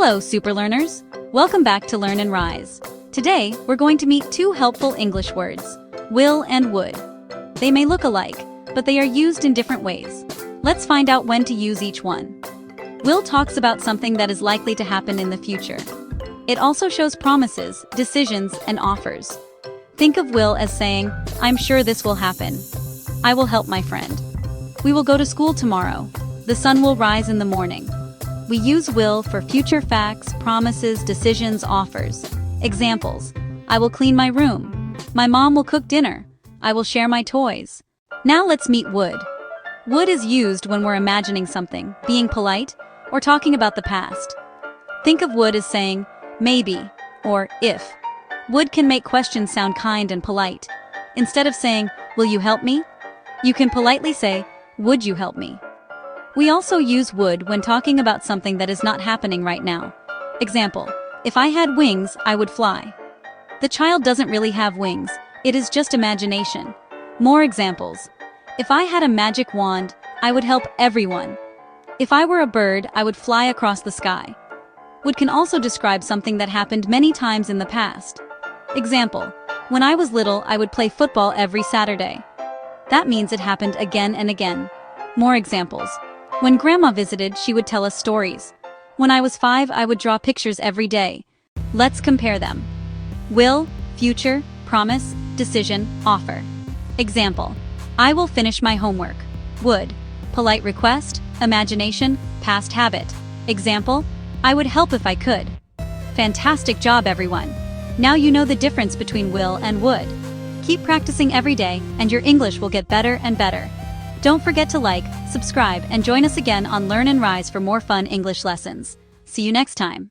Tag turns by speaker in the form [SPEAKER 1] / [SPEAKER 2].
[SPEAKER 1] Hello, super learners! Welcome back to Learn and Rise. Today, we're going to meet two helpful English words, will and would. They may look alike, but they are used in different ways. Let's find out when to use each one. Will talks about something that is likely to happen in the future. It also shows promises, decisions, and offers. Think of will as saying, I'm sure this will happen. I will help my friend. We will go to school tomorrow. The sun will rise in the morning. We use will for future facts, promises, decisions, offers. Examples: I will clean my room. My mom will cook dinner. I will share my toys. Now let's meet would. Would is used when we're imagining something, being polite, or talking about the past. Think of would as saying, maybe, or if. Would can make questions sound kind and polite. Instead of saying, will you help me? You can politely say, would you help me? We also use would when talking about something that is not happening right now. Example: if I had wings, I would fly. The child doesn't really have wings, it is just imagination. More examples: if I had a magic wand, I would help everyone. If I were a bird, I would fly across the sky. Would can also describe something that happened many times in the past. Example: when I was little, I would play football every Saturday. That means it happened again and again. More examples: when Grandma visited, she would tell us stories. When I was 5, I would draw pictures every day. Let's compare them. Will, future, promise, decision, offer. Example: I will finish my homework. Would, polite request, imagination, past habit. Example: I would help if I could. Fantastic job, everyone! Now you know the difference between will and would. Keep practicing every day, and your English will get better and better. Don't forget to like, subscribe, and join us again on Learn and Rise for more fun English lessons. See you next time.